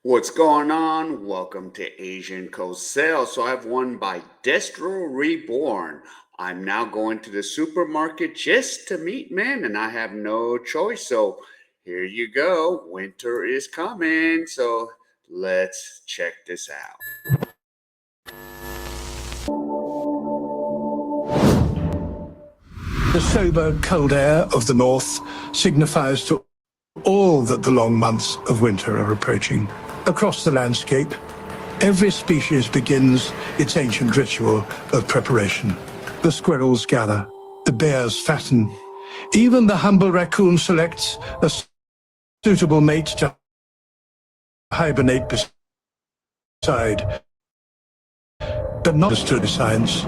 What's going on? Welcome to Asian Cosell. So I have one by Destro Reborn. I'm now going to the supermarket just to meet men, and I have no choice. So here you go. Winter is coming. So let's check this out. The sober, cold air of the north signifies to all that the long months of winter are approaching. Across the landscape, every species begins its ancient ritual of preparation. The squirrels gather, the bears fatten, even the humble raccoon selects a suitable mate to hibernate beside. But not understood science.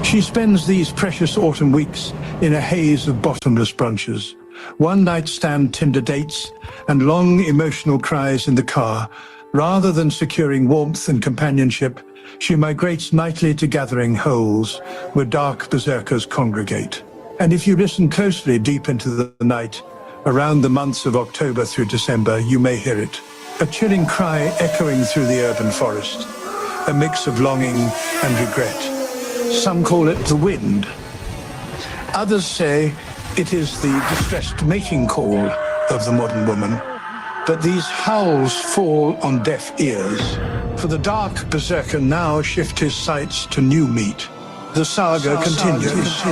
She spends these precious autumn weeks in a haze of bottomless brunches, one-night stand Tinder dates, and long emotional cries in the car. Rather than securing warmth and companionship, she migrates nightly to gathering holes where dark berserkers congregate. And if you listen closely deep into the night, around the months of October through December, you may hear it. A chilling cry echoing through the urban forest, a mix of longing and regret. Some call it the wind. Others say it is the distressed mating call of the modern woman. But these howls fall on deaf ears, for the dark berserker now shifts his sights to new meat. The saga continues.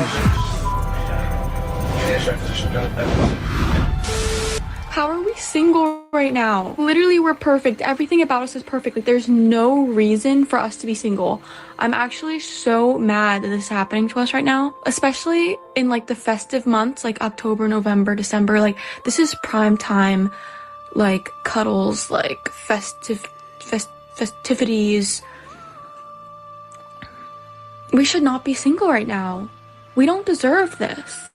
How are we single right now? Literally, we're perfect. Everything about us is perfect. Like, there's no reason for us to be single. I'm actually so mad that this is happening to us right now, especially in like the festive months, like October, November, December. Like, this is prime time, like cuddles, like festivities. We should not be single right now. We don't deserve this.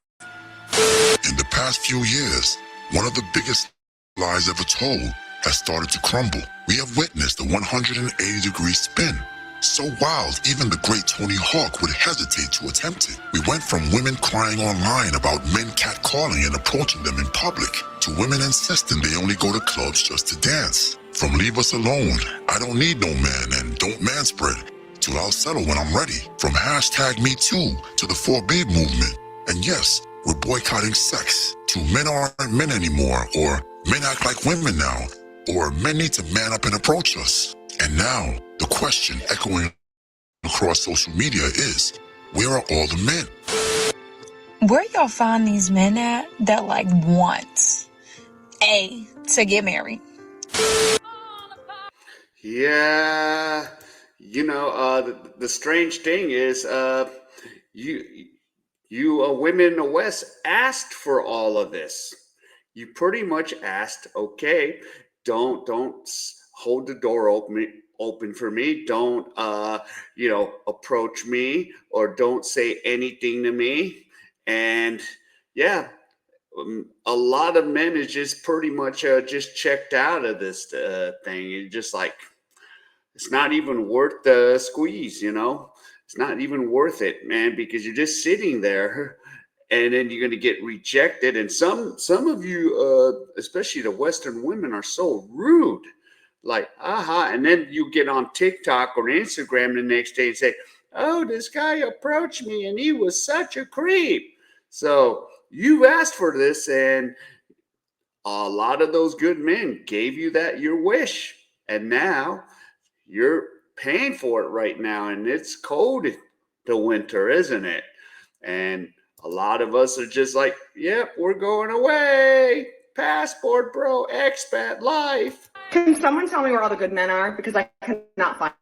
In the past few years, one of the biggest lies ever told has started to crumble. We have witnessed a 180-degree spin. So wild, even the great Tony Hawk would hesitate to attempt it. We went from women crying online about men catcalling and approaching them in public, to women insisting they only go to clubs just to dance. From leave us alone, I don't need no man, and don't manspread, to I'll settle when I'm ready. From hashtag Me Too to the 4B movement. And yes, we're boycotting sex, to men aren't men anymore, or men act like women now, or men need to man up and approach us. And now, the question echoing across social media is, where are all the men? Where y'all find these men at that like want to get married? Yeah, the strange thing is, you women in the West asked for all of this. You pretty much asked, okay, don't hold the door open for me. Don't approach me, or don't say anything to me. And yeah, a lot of men is just pretty much just checked out of this thing. It's just like, it's not even worth the squeeze, It's not even worth it, man, because you're just sitting there, and then you're going to get rejected. And some of you, especially the Western women, are so rude. Like, and then you get on TikTok or Instagram the next day and say, oh, this guy approached me and he was such a creep. So you asked for this, and a lot of those good men gave you your wish. And now you're paying for it right now, and it's cold the winter, isn't it? And a lot of us are just like, yep, we're going away. Passport, bro, expat life. Can someone tell me where all the good men are? Because I cannot find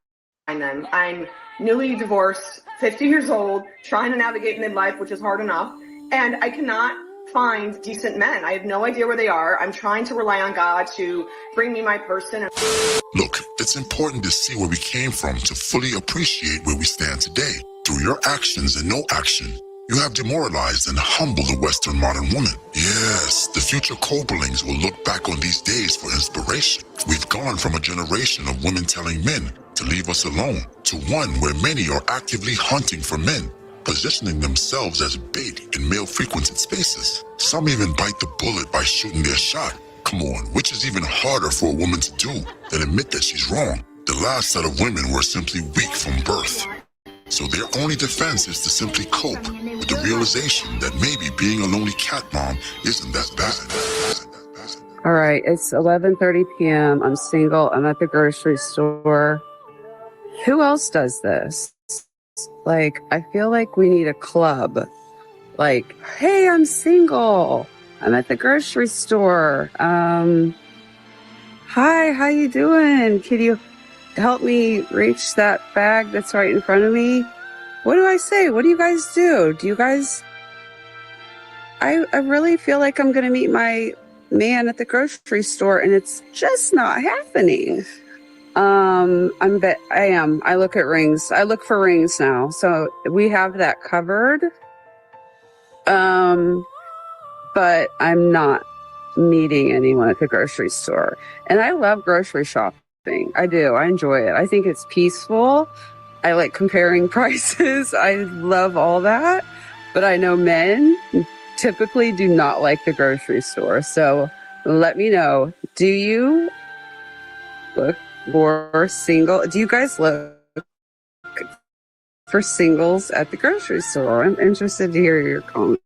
them. I'm newly divorced, 50 years old, trying to navigate midlife, which is hard enough, and I cannot find decent men. I have no idea where they are. I'm trying to rely on God to bring me my person. Look, it's important to see where we came from to fully appreciate where we stand today. Through your actions and no action, you have demoralized and humbled the Western modern woman. Yes, the future Coberlings will look back on these days for inspiration. We've gone from a generation of women telling men to leave us alone, to one where many are actively hunting for men, positioning themselves as bait in male-frequented spaces. Some even bite the bullet by shooting their shot, Come on, which is even harder for a woman to do than admit that she's wrong. The last set of women were simply weak from birth. So their only defense is to simply cope with the realization that maybe being a lonely cat mom isn't that bad. All right, it's 11:30 p.m. I'm single. I'm at the grocery store. Who else does this? Like, I feel like we need a club. Like, hey, I'm single. I'm at the grocery store. Hi, how you doing? Can you help me reach that bag that's right in front of me? What do I say? What do you guys do? Do you guys... I really feel like I'm going to meet my man at the grocery store, and it's just not happening. I am. I look at rings. I look for rings now. So we have that covered. But I'm not meeting anyone at the grocery store. And I love grocery shopping. I do. I enjoy it. I think it's peaceful. I like comparing prices. I love all that. But I know men typically do not like the grocery store. So let me know. Do you look for single? Do you guys look for singles at the grocery store? I'm interested to hear your comments.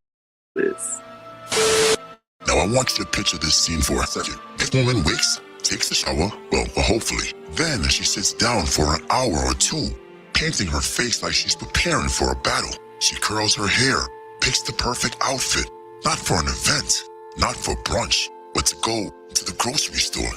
Now I want you to picture this scene for a second. This woman wakes, takes a shower, well, hopefully. Then she sits down for an hour or two, painting her face like she's preparing for a battle. She curls her hair, picks the perfect outfit, not for an event, not for brunch, but to go to the grocery store.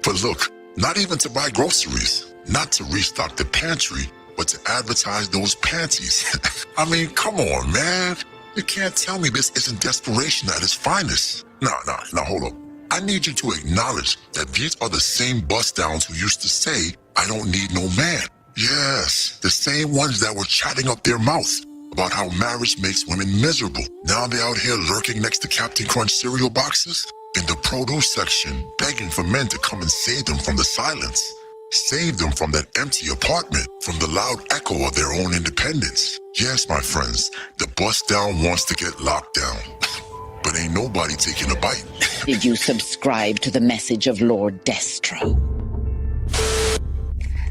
But look, not even to buy groceries, not to restock the pantry, but to advertise those panties. I mean, come on, man. You can't tell me this isn't desperation at its finest. Now, hold up. I need you to acknowledge that these are the same bust downs who used to say, I don't need no man. Yes, the same ones that were chatting up their mouths about how marriage makes women miserable. Now they're out here lurking next to Captain Crunch cereal boxes in the produce section, begging for men to come and save them from the silence. Save them from that empty apartment, from the loud echo of their own independence. Yes, my friends, the bust down wants to get locked down. But ain't nobody taking a bite. Did you subscribe to the message of Lord Destro?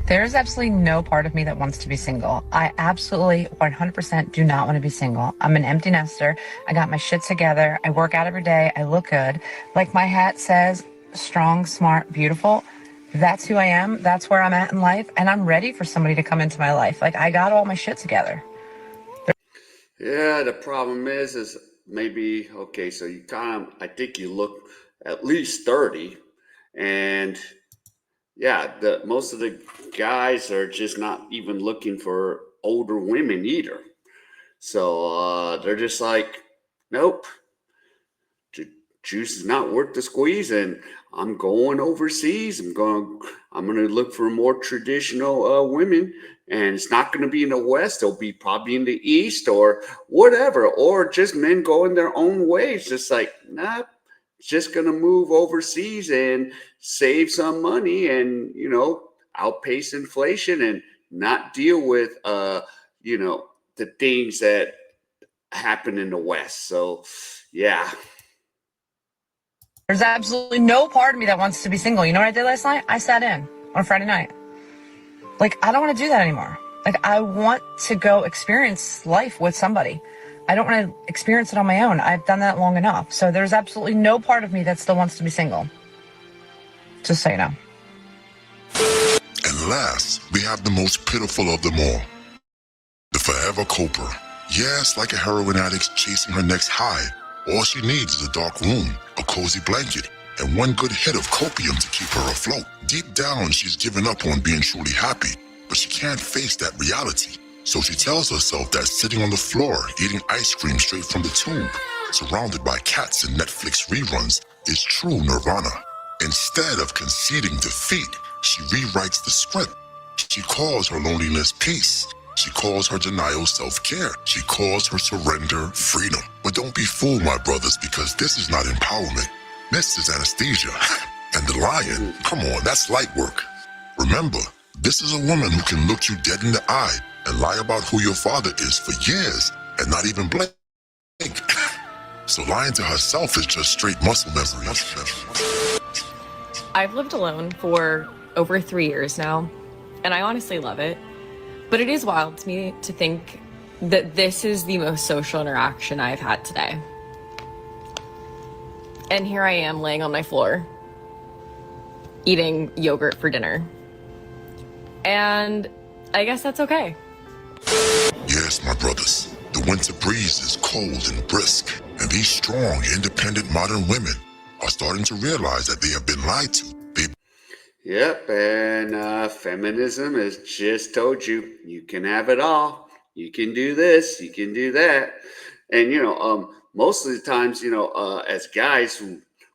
There's absolutely no part of me that wants to be single. I absolutely 100% do not want to be single. I'm an empty nester. I got my shit together. I work out every day. I look good. Like my hat says, strong, smart, beautiful. That's who I am. That's where I'm at in life. And I'm ready for somebody to come into my life. Like, I got all my shit together. Yeah, the problem is maybe, okay, so you kind of, I think you look at least 30. And yeah, most of the guys are just not even looking for older women either. So they're just like, nope, juice is not worth the squeeze, and I'm going overseas. I'm gonna look for more traditional women, and it's not gonna be in the West. It'll be probably in the East or whatever, or just men going their own ways. Just like, nah, just gonna move overseas and save some money, and outpace inflation and not deal with the things that happen in the West. So yeah. There's absolutely no part of me that wants to be single. You know what I did last night? I sat in on Friday night. Like, I don't want to do that anymore. Like, I want to go experience life with somebody. I don't want to experience it on my own. I've done that long enough. So there's absolutely no part of me that still wants to be single. Just so you know. And last, we have the most pitiful of them all. The forever coper. Yes, like a heroin addict chasing her next high. All she needs is a dark room, a cozy blanket, and one good hit of copium to keep her afloat. Deep down, she's given up on being truly happy, but she can't face that reality. So she tells herself that sitting on the floor, eating ice cream straight from the tube, surrounded by cats and Netflix reruns, is true nirvana. Instead of conceding defeat, she rewrites the script. She calls her loneliness peace. She calls her denial self-care. She calls her surrender freedom. But don't be fooled, my brothers, because this is not empowerment. This is anesthesia. And the lion, come on, that's light work. Remember, this is a woman who can look you dead in the eye and lie about who your father is for years and not even blink. So lying to herself is just straight muscle memory. I've lived alone for over 3 years now, and I honestly love it. But it is wild to me to think that this is the most social interaction I've had today. And here I am laying on my floor, eating yogurt for dinner. And I guess that's okay. Yes, my brothers, the winter breeze is cold and brisk, and these strong, independent modern women are starting to realize that they have been lied to. Yep, and feminism has just told you, you can have it all. You can do this, you can do that. And, most of the times, as guys,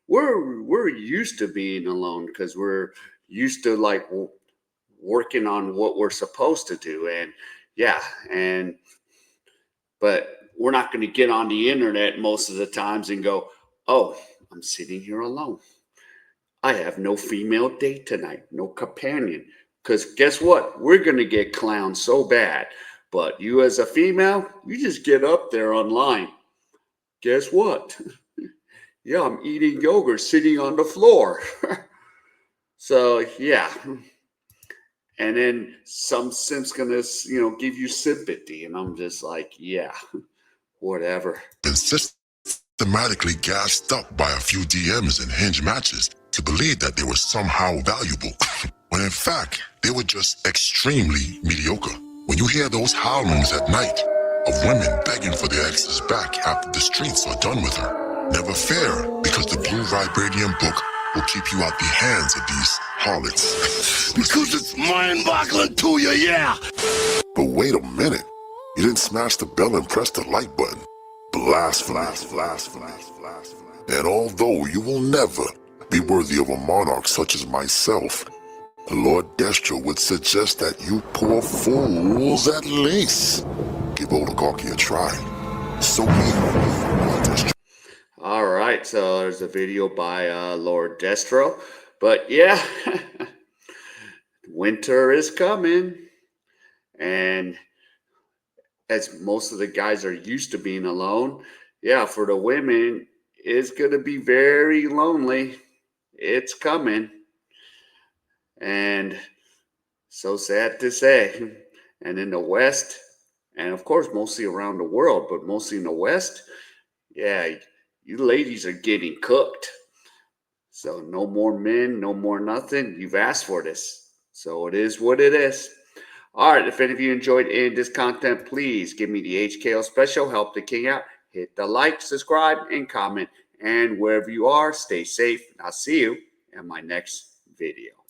we're used to being alone because we're used to like working on what we're supposed to do. And yeah, but we're not going to get on the internet most of the times and go, oh, I'm sitting here alone. I have no female date tonight, no companion. Because guess what? We're going to get clowned so bad. But you as a female, you just get up there online. Guess what? Yeah, I'm eating yogurt sitting on the floor. So, yeah. And then some simp's going to, give you sympathy. And I'm just like, yeah, whatever. Been systematically gassed up by a few DMs and hinge matches to believe that they were somehow valuable, when in fact, they were just extremely mediocre. When you hear those howlings at night of women begging for their exes back after the streets are done with her, never fear, because the blue vibranium book will keep you out the hands of these harlots. Because it's mind-boggling to you, yeah! But wait a minute. You didn't smash the bell and press the like button. Blasphemy. And although you will never be worthy of a monarch such as myself, the Lord Destro would suggest that you poor fools at least give oligarchy a try. So me, All right, so there's a video by Lord Destro. But yeah, winter is coming. And as most of the guys are used to being alone, yeah, for the women, it's going to be very lonely. It's coming. And so sad to say. And in the West, and of course, mostly around the world, but mostly in the West, yeah, you ladies are getting cooked. So no more men, no more nothing. You've asked for this. So it is what it is. All right, if any of you enjoyed any of this content, please give me the HKO special, help the king out. Hit the like, subscribe, and comment. And wherever you are, stay safe. I'll see you in my next video.